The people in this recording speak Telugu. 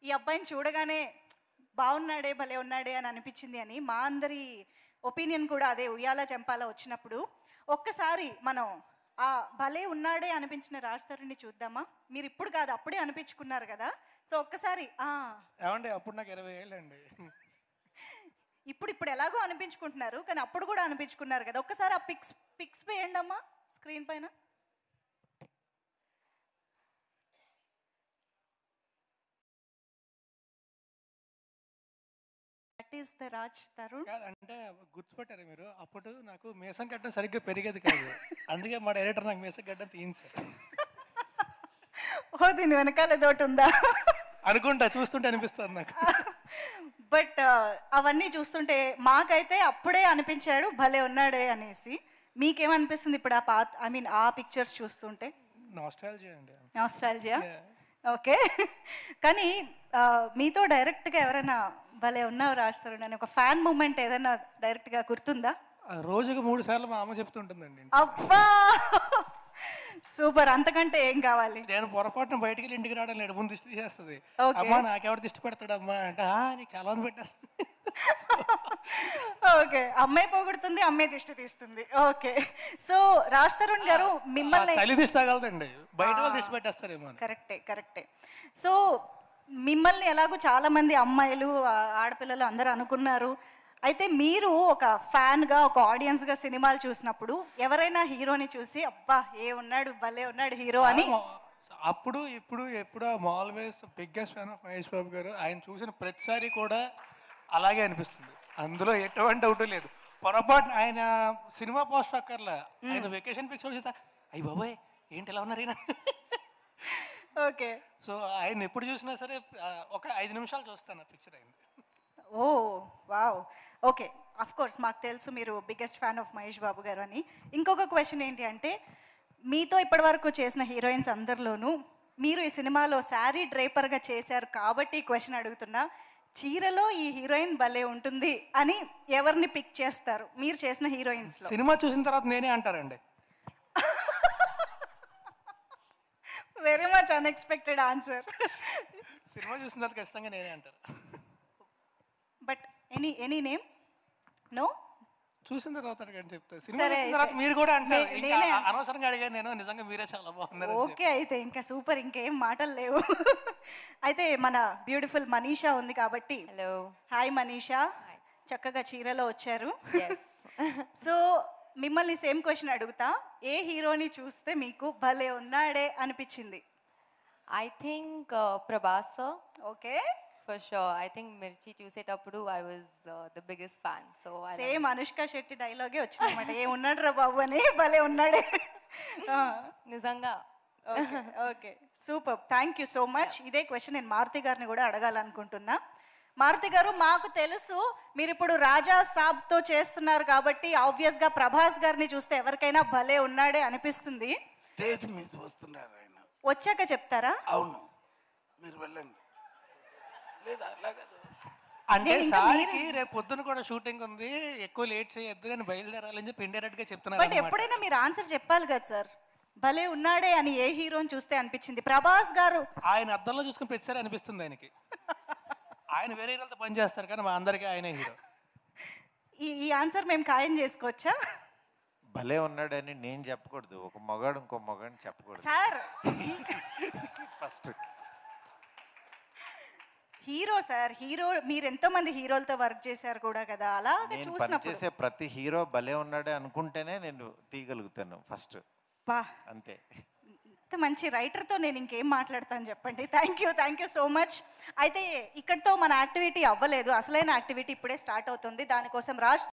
ఈ అబ్బాయిని చూడగానే బాగున్నాడే భలే ఉన్నాడే అని అనిపించింది అని మా అందరి ఒపీనియన్ కూడా అదే. ఉయ్యాల చెంపాల వచ్చినప్పుడు ఒక్కసారి మనం ఆ భలే ఉన్నాడే అనిపించిన రాజ్ తరుణ్ని చూద్దామా? మీరు ఇప్పుడు కాదు అప్పుడే అనిపించుకున్నారు కదా, సో ఒక్కసారి ఏమండి అప్పుడు నాకు 20 ఏళ్ళండి. ఇప్పుడు ఇప్పుడు ఎలాగో అనిపించుకుంటున్నారు కానీ అప్పుడు కూడా అనిపించుకున్నారు కదా, ఒక్కసారి ఆ పిక్స్ పిక్స్ వేయండి అమ్మా స్క్రీన్ పైన. That is the Raj Tarun. అంటే గుర్తుపట్టారు మీరు, అప్పుడు నాకు మీసం గడ్డం సరిగ్గా పెరిగేది కాదు, అందుకే మా డైరెక్టర్ నాకు మీసం గడ్డం తీయించారు. ఓ దీని వెనకాల దోటి ఉందా అనుకుంటా, చూస్తుంటే అనిపిస్తుంది నాకు. బట్ అవన్నీ చూస్తుంటే మాకైతే అప్పుడే అనిపించాడు భలే ఉన్నాడే అనేసి. మీకేమనిపిస్తుంది ఇప్పుడు ఆ పాత ఆ పిక్చర్స్ చూస్తుంటే? నాస్టాల్జియా అండి. Nostalgia, okay. కానీ మీతో డైరెక్ట్గా ఎవరైనా భలే ఉన్నావు రాజ్ తరుణ్ అని ఒక ఫ్యాన్ మూమెంట్ ఏదైనా డైరెక్ట్గా గుర్తుందా? రోజుకు 3 సార్లు మా అమ్మ చెప్తుంటుందండి. అబ్బా సూపర్, అంతకంటే ఏం కావాలి? నేను పొరపాటున బయటికి వెళ్ళి ఇంటికి రావడం లేదు, ముందు దిష్టి తీసేస్తుంది. Okay. అమ్మా నాకెవరు దిష్టి పెడతాడమ్మా అంటే నీకు చాలా మంది పెట్టేస్తుంది. ఓకే, అమ్మాయి పొగుడుతుంది, అమ్మాయి దిష్టి తీస్తుంది. ఓకే, సో రాజ్ తరుణ్ గారు మిమ్మల్ని తల్లి దిష్టి తగలదండి, బయట వాళ్ళు దిష్టి పెట్టేస్తారేమో. కరెక్టే కరెక్టే. సో మిమ్మల్ని ఎలాగో చాలా మంది అమ్మాయిలు ఆడపిల్లలు అందరూ అనుకున్నారు. అయితే మీరు ఒక ఫ్యాన్గా ఒక ఆడియన్స్గా సినిమాలు చూసినప్పుడు ఎవరైనా హీరోని చూసి అబ్బా ఏ ఉన్నాడు భలే ఉన్నాడు హీరో అని? అప్పుడు ఇప్పుడు ఎప్పుడో always biggest fan of Mahesh Babu garu. ఆయన చూసిన ప్రతిసారి కూడా అలాగే అనిపిస్తుంది, అందులో ఎటువంటి డౌట్ లేదు. పొరపాటున ఆయన సినిమా పోస్ట్ అక్కర్లా, ఆయన వెకేషన్ పిక్చర్ చూస్తా అయ్యి బాబాయ్ ఏంటి ఎలా ఉన్నారు ఈయన. ఓకే, సో ఆయన ఎప్పుడు చూసినా సరే ఒక 5 నిమిషాలు చూస్తాను ఆ పిక్చర్ అయింది. ఓ వావ్, ఓకే. అఫ్ కోర్స్ మాకు తెలుసు మీరు biggest fan of Mahesh Babu గారు అని. ఇంకొక క్వశ్చన్ ఏంటి అంటే, మీతో ఇప్పటివరకు చేసిన హీరోయిన్స్ అందరిలోనూ మీరు ఈ సినిమాలో శారీ డ్రైపర్గా చేశారు కాబట్టి ఈ క్వశ్చన్ అడుగుతున్నా. చీరలో ఈ హీరోయిన్ భలే ఉంటుంది అని ఎవరిని పిక్ చేస్తారు మీరు చేసిన హీరోయిన్స్? సినిమా చూసిన తర్వాత నేనే అంటారండి. Very much unexpected answer. Cinema చూసిన తర్వాత ఖచ్చితంగా నేనే అంటారు. But any name? నో, చూసిన తర్వాత చెప్తాను. సినిమా చూసిన తర్వాత మీరు కూడా అంటారు. ఇంకా అనవసరంగా అడిగాను నేను, నిజంగా మీరే చాలా బాగున్నారు. ఓకే, అయితే ఇంకా సూపర్, ఇంకేం మాటలు లేవు. అయితే మన బ్యూటిఫుల్ మనీషా ఉంది కాబట్టి. హలో, హాయ్ మనీషా, చక్కగా చీరలో వచ్చారు. సో మిమ్మల్ని సేమ్ క్వశ్చన్ అడుగుతా, ఏ హీరోని చూస్తే మీకు భలే ఉన్నాడే అనిపించింది? I think Prabhas sir. Okay, for sure. I think Mirchi చూసేటప్పుడు I was the biggest fan. So same Anushka Shetty డైలాగే వచ్చింది అనమాట, ఏ ఉన్నాడు రా బాబు అని, భలే ఉన్నాడే. నిజంగా. Okay super, thank you so much. ఇదే క్వశ్చన్ నేను మారుతి గారిని కూడా అడగాలనుకుంటున్నా. మారుతి గారు, మాకు తెలుసు మీరు ఇప్పుడు రాజా సాబ్తో చేస్తున్నారు కాబట్టి ఆబ్వియస్గా ప్రభాస్ గారిని చూస్తే ఎవరికైనా భలే ఉన్నాడే అనిపిస్తుంది. స్టేజ్ మీద వస్తున్నారు ఆయన, వచ్చాక చెప్తారా? అవును, మీరు వెళ్ళండి. లేదా అలాగదు అంటే సార్కి రేపు పొద్దున కూడా షూటింగ్ ఉంది, ఎక్కువ లేట్ చేయొద్దు, నేను బయలుదేరాలని చెప్పి ఇండైరెక్ట్ గా చెప్తున్నారు. బట్ ఎప్పుడైనా మీరు ఆన్సర్ చెప్పాలి కదా సార్, భలే ఉన్నాడే అని ఏ హీరోని చూస్తే అనిపించింది? ప్రభాస్ గారు ఆయన అద్దంలో చూసుకుని ప్రతిసారి అనిపిస్తుంది ఆయనకి. ఆయన వేరే హీరోలతో పని చేస్తారు కానీ మా అందరికీ ఆయనే హీరో. ఈ ఆన్సర్ మేము ఖాయం చేసుకోవచ్చా? భలే ఉన్నాడని నేను చెప్పకూడదు, ఒక మగాడు ఇంకో మగాడిని చెప్పకూడదు sir. First hero sir, hero మీరు ఎంతో మంది హీరోలతో వర్క్ చేశారు కూడా కదా, అలాగే నేను చూసినప్పుడు పనిచేసే ప్రతి హీరో భలే ఉన్నాడే అనుకుంటేనే నేను తీయగలుగుతాను ఫస్ట్, బా అంతే. ఇంత మంచి రైటర్తో నేను ఇంకేం మాట్లాడతాను చెప్పండి. Thank you so much. అయితే ఇక్కడితో మన యాక్టివిటీ అవ్వలేదు, అసలైన యాక్టివిటీ ఇప్పుడే స్టార్ట్ అవుతుంది. దానికోసం రాజ్